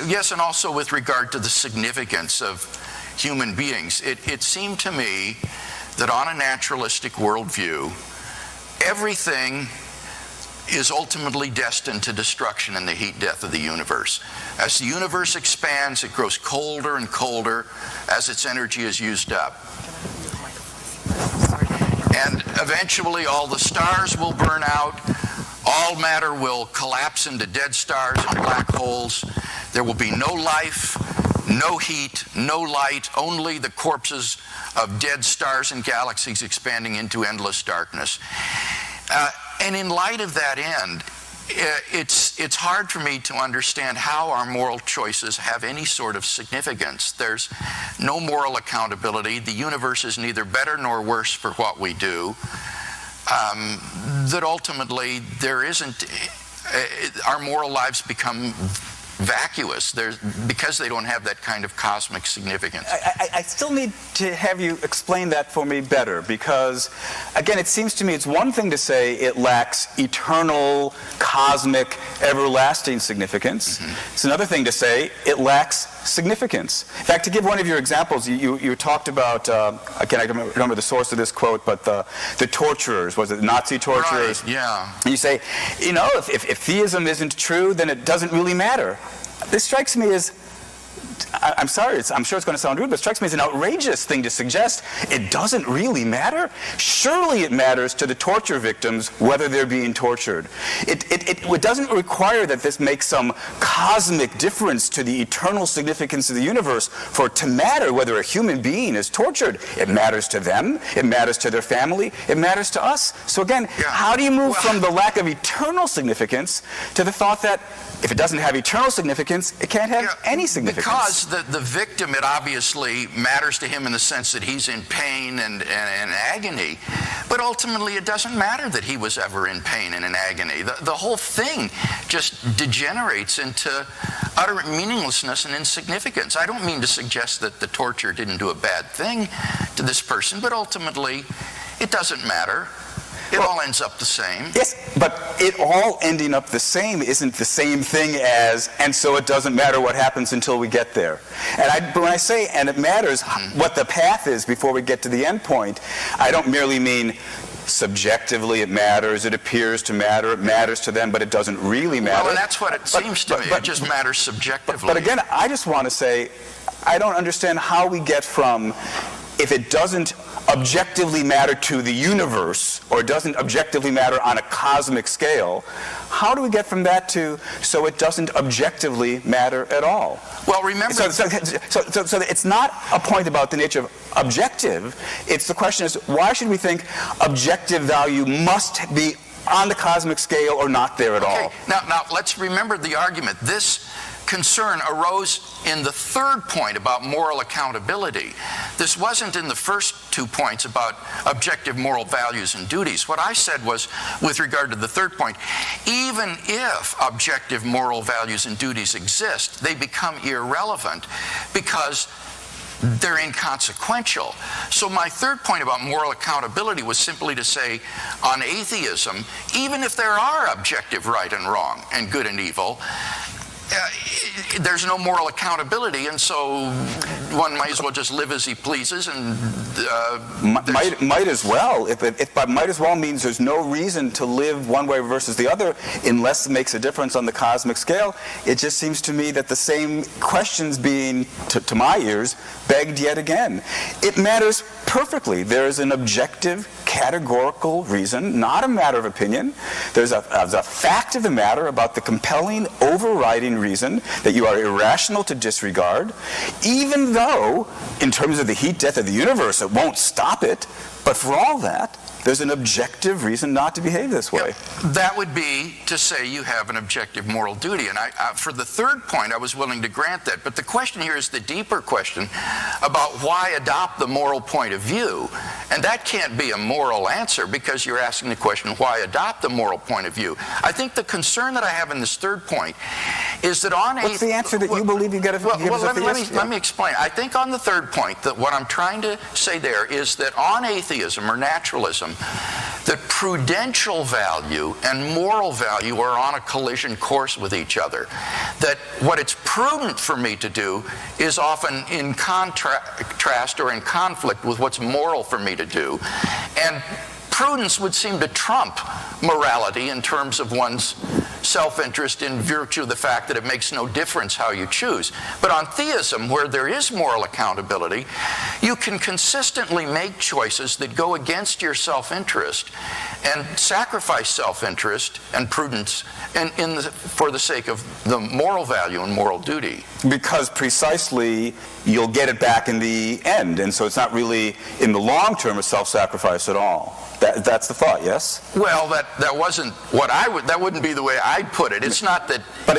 Yes, and also with regard to the significance of human beings. It seemed to me that on a naturalistic worldview, everything is ultimately destined to destruction in the heat death of the universe. As the universe expands, it grows colder and colder as its energy is used up. And eventually all the stars will burn out, all matter will collapse into dead stars and black holes. There will be no life, no heat, no light, only the corpses of dead stars and galaxies expanding into endless darkness. And in light of that end, it's hard for me to understand how our moral choices have any sort of significance. There's no moral accountability. The universe is neither better nor worse for what we do. That ultimately there isn't, our moral lives become vacuous because they don't have that kind of cosmic significance. I still need to have you explain that for me better, because again, it seems to me it's one thing to say it lacks eternal, cosmic, everlasting significance. It's another thing to say it lacks significance. In fact, to give one of your examples, you talked about, again, I don't remember the source of this quote, but the torturers, was it Nazi torturers? Right, yeah. And you say, you know, if theism isn't true, then it doesn't really matter. This strikes me as, I'm sorry, I'm sure it's going to sound rude, but it strikes me as an outrageous thing to suggest. It doesn't really matter? Surely it matters to the torture victims whether they're being tortured. It doesn't require that this makes some cosmic difference to the eternal significance of the universe for it to matter whether a human being is tortured. It matters to them, it matters to their family, it matters to us. So again, how do you move from the lack of eternal significance to the thought that if it doesn't have eternal significance, it can't have any significance? Because the victim, it obviously matters to him in the sense that he's in pain and agony. But ultimately, it doesn't matter that he was ever in pain and in agony. The whole thing just degenerates into utter meaninglessness and insignificance. I don't mean to suggest that the torture didn't do a bad thing to this person, but ultimately, it doesn't matter. It all ends up the same. Yes, but it all ending up the same isn't the same thing as, and so it doesn't matter what happens until we get there. And when I say, and it matters what the path is before we get to the end point, I don't merely mean subjectively it matters, it appears to matter, it matters to them, but it doesn't really matter. Well, and that's what it seems to me. It just matters subjectively. But again, I just want to say, I don't understand how we get from, if it doesn't objectively matter to the universe, or doesn't objectively matter on a cosmic scale, how do we get from that to, so it doesn't objectively matter at all? Well, remember... So it's not a point about the nature of objective. It's the question is, why should we think objective value must be on the cosmic scale or not there at all? Now, let's remember the argument. This concern arose in the third point about moral accountability. This wasn't in the first 2 points about objective moral values and duties. What I said was, with regard to the third point, even if objective moral values and duties exist, they become irrelevant because they're inconsequential. So my third point about moral accountability was simply to say, on atheism, even if there are objective right and wrong and good and evil, there's no moral accountability, and so one might as well just live as he pleases. And might as well. If by might as well means there's no reason to live one way versus the other unless it makes a difference on the cosmic scale, it just seems to me that the same questions being, to my ears, begged yet again. It matters perfectly. There is an objective, categorical reason, not a matter of opinion. There's a fact of the matter about the compelling, overriding reason that you are irrational to disregard, even though, in terms of the heat death of the universe, it won't stop it. But for all that, there's an objective reason not to behave this way. That would be to say you have an objective moral duty. And for the third point, I was willing to grant that. But the question here is the deeper question about why adopt the moral point of view. And that can't be a moral answer because you're asking the question, why adopt the moral point of view? I think the concern that I have in this third point is that on What's the answer that you believe you get? Let me explain. I think on the third point that what I'm trying to say there is that on atheism or naturalism, that prudential value and moral value are on a collision course with each other. That what it's prudent for me to do is often in contrast or in conflict with what's moral for me to do. And prudence would seem to trump morality in terms of one's self-interest in virtue of the fact that it makes no difference how you choose. But on theism, where there is moral accountability, you can consistently make choices that go against your self-interest and sacrifice self-interest and prudence for the sake of the moral value and moral duty. Because precisely you'll get it back in the end, and so it's not really in the long term a self-sacrifice at all. That's the thought, yes? Well, that wasn't what that wouldn't be the way I'd put it. It's not that. But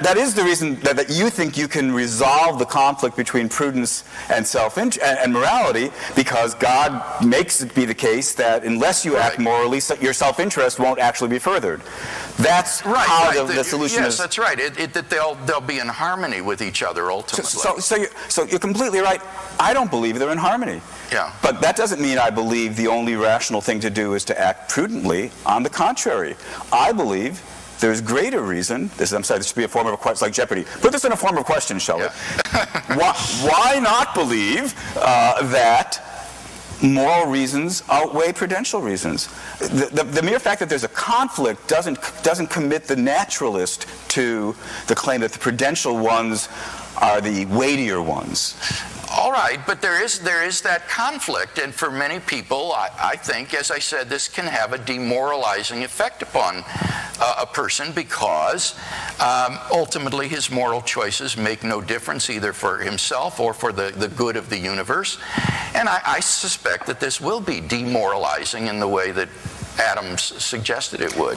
that is the reason that you think you can resolve the conflict between prudence and and morality, because God makes it be the case that unless you act morally, your self-interest won't actually be furthered. That's how the solution is. Yes, that's right. That they'll be in harmony with each other ultimately. So you're completely right. I don't believe they're in harmony. Yeah. But that doesn't mean I believe the only rational thing to do is to act prudently. On the contrary, I believe there's greater reason. This should be a form of a question. It's like Jeopardy. Put this in a form of question, Shelly. Yeah. why not believe that moral reasons outweigh prudential reasons? The mere fact that there's a conflict doesn't commit the naturalist to the claim that the prudential ones are the weightier ones. All right, but there is that conflict, and for many people, I think, as I said, this can have a demoralizing effect upon a person, because ultimately his moral choices make no difference either for himself or for the good of the universe. And I suspect that this will be demoralizing in the way that Adams suggested it would.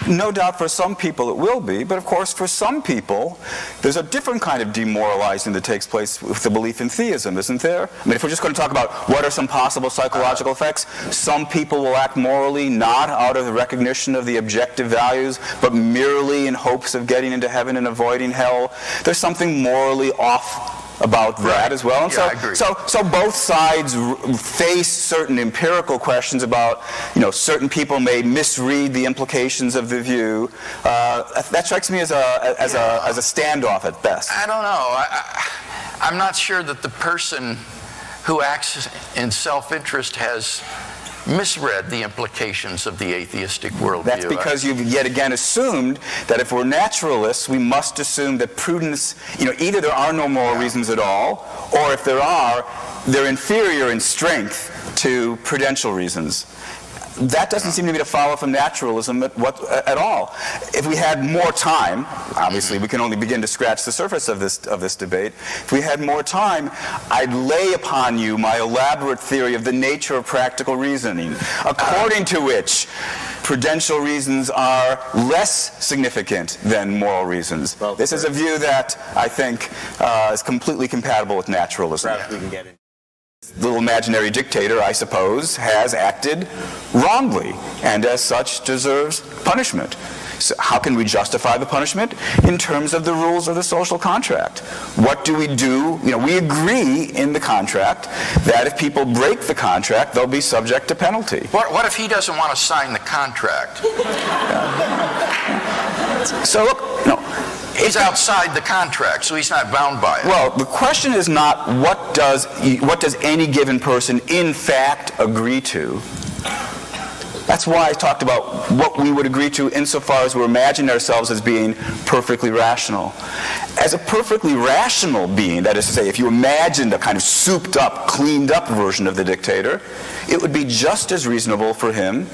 No doubt for some people it will be, but of course for some people there's a different kind of demoralizing that takes place with the belief in theism, isn't there? I mean, if we're just going to talk about what are some possible psychological effects, some people will act morally not out of the recognition of the objective values, but merely in hopes of getting into heaven and avoiding hell. There's something morally off about that as well. And I agree. So both sides face certain empirical questions about, certain people may misread the implications of the view. That strikes me as a standoff at best. I don't know. I'm not sure that the person who acts in self-interest has misread the implications of the atheistic worldview. That's because you've yet again assumed that if we're naturalists, we must assume that prudence, either there are no moral reasons at all, or if there are, they're inferior in strength to prudential reasons. That doesn't seem to me to follow from naturalism at all. If we had more time, obviously we can only begin to scratch the surface of this debate. If we had more time, I'd lay upon you my elaborate theory of the nature of practical reasoning, according to which prudential reasons are less significant than moral reasons. Well, this is a view that I think is completely compatible with naturalism. Perhaps we can get it. Little imaginary dictator, I suppose, has acted wrongly and as such deserves punishment. So how can we justify the punishment? In terms of the rules of the social contract. What do? We agree in the contract that if people break the contract, they'll be subject to penalty. What if he doesn't want to sign the contract? So look, he's outside the contract, so he's not bound by it. Well, the question is not what does any given person in fact agree to. That's why I talked about what we would agree to insofar as we're imagining ourselves as being perfectly rational. As a perfectly rational being, that is to say, if you imagined a kind of souped up, cleaned up version of the dictator, it would be just as reasonable for him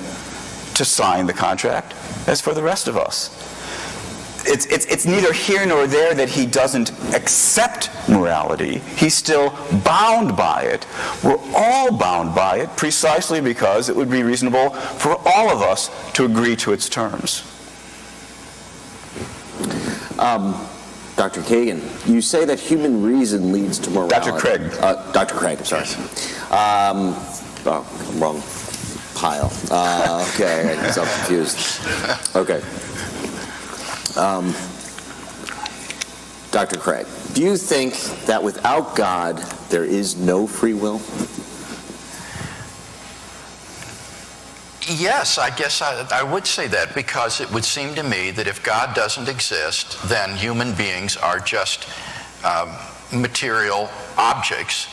to sign the contract as for the rest of us. It's neither here nor there that he doesn't accept morality. He's still bound by it. We're all bound by it precisely because it would be reasonable for all of us to agree to its terms. Dr. Kagan, you say that human reason leads to morality. Dr. Craig. Dr. Craig, I'm sorry. Wrong pile. Okay, I got myself confused. Okay. Dr. Craig, do you think that without God there is no free will? Yes, I guess I would say that, because it would seem to me that if God doesn't exist, then human beings are just material objects,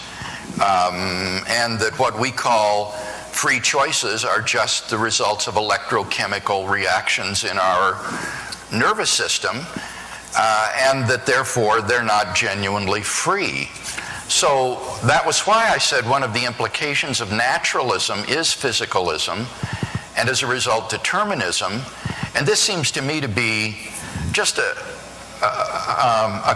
and that what we call free choices are just the results of electrochemical reactions in our nervous system, and that therefore they're not genuinely free. So that was why I said one of the implications of naturalism is physicalism, and as a result determinism. And this seems to me to be just a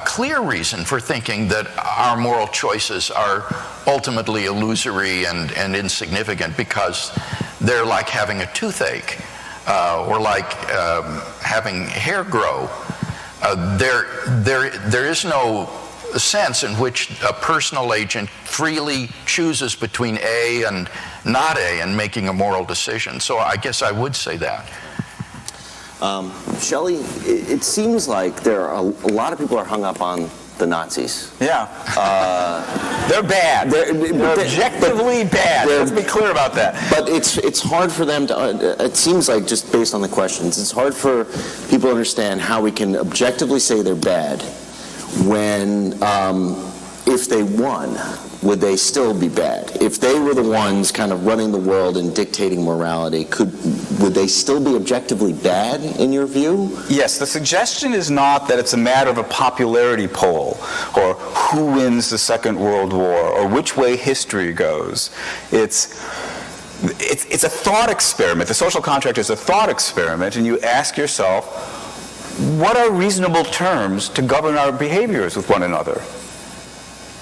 clear reason for thinking that our moral choices are ultimately illusory and insignificant, because they're like having a toothache, or like having hair grow. There is no sense in which a personal agent freely chooses between A and not A and making a moral decision. So I guess I would say that. Shelly, it seems like there are a lot of people are hung up on the Nazis. Yeah. They're bad. They're objectively bad. Let's be clear about that. But it's hard for them to, it seems like, just based on the questions, it's hard for people to understand how we can objectively say they're bad when, if they won, would they still be bad? If they were the ones kind of running the world and dictating morality, would they still be objectively bad in your view? Yes, the suggestion is not that it's a matter of a popularity poll, or who wins the Second World War, or which way history goes. It's a thought experiment. The social contract is a thought experiment, and you ask yourself, what are reasonable terms to govern our behaviors with one another?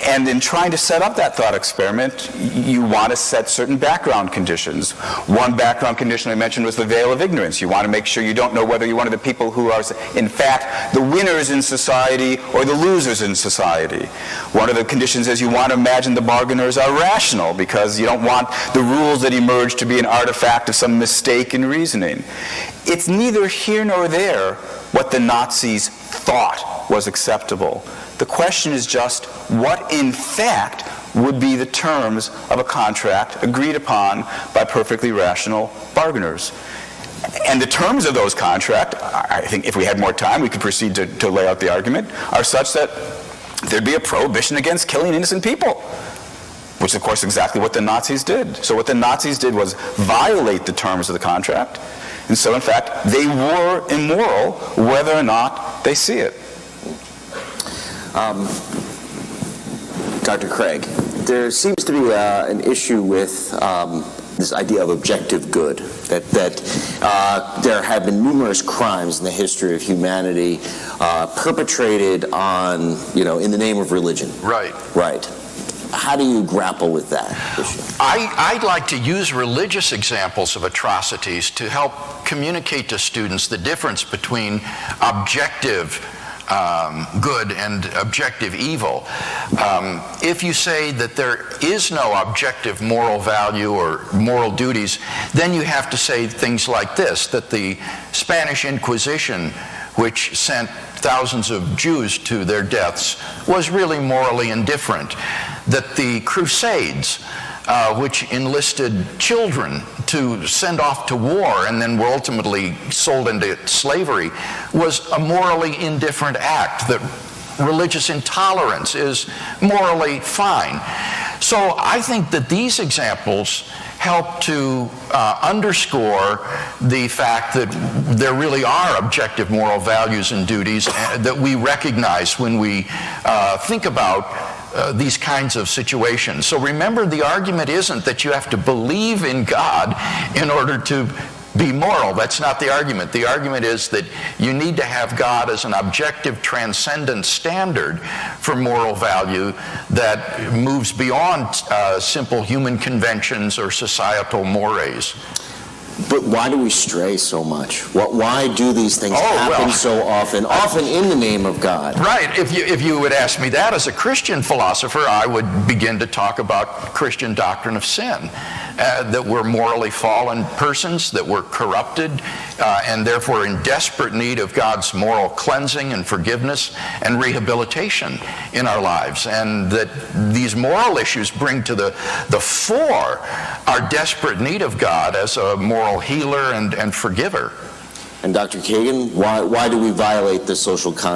And in trying to set up that thought experiment, you want to set certain background conditions. One background condition I mentioned was the veil of ignorance. You want to make sure you don't know whether you're one of the people who are, in fact, the winners in society or the losers in society. One of the conditions is you want to imagine the bargainers are rational, because you don't want the rules that emerge to be an artifact of some mistake in reasoning. It's neither here nor there what the Nazis thought was acceptable. The question is just what, in fact, would be the terms of a contract agreed upon by perfectly rational bargainers. And the terms of those contracts, I think if we had more time, we could proceed to lay out the argument, are such that there'd be a prohibition against killing innocent people, which is, of course, exactly what the Nazis did. So what the Nazis did was violate the terms of the contract. And so, in fact, they were immoral whether or not they see it. Dr. Craig, there seems to be an issue with this idea of objective good, that there have been numerous crimes in the history of humanity perpetrated on, in the name of religion. Right. Right. How do you grapple with that issue? I'd like to use religious examples of atrocities to help communicate to students the difference between objective good and objective evil. If you say that there is no objective moral value or moral duties, then you have to say things like this, that the Spanish Inquisition, which sent thousands of Jews to their deaths, was really morally indifferent. That the Crusades, which enlisted children to send off to war and then were ultimately sold into slavery, was a morally indifferent act. That religious intolerance is morally fine. So I think that these examples help to underscore the fact that there really are objective moral values and duties that we recognize when we think about these kinds of situations. So remember, the argument isn't that you have to believe in God in order to be moral. That's not the argument. The argument is that you need to have God as an objective, transcendent standard for moral value that moves beyond simple human conventions or societal mores. But why do we stray so much? Why do these things happen so often in the name of God? Right. If you would ask me that as a Christian philosopher, I would begin to talk about Christian doctrine of sin. that we're morally fallen persons, that we're corrupted, and therefore in desperate need of God's moral cleansing and forgiveness and rehabilitation in our lives, and that these moral issues bring to the fore our desperate need of God as a moral healer and forgiver. And Dr. Kagan, why do we violate the social contract?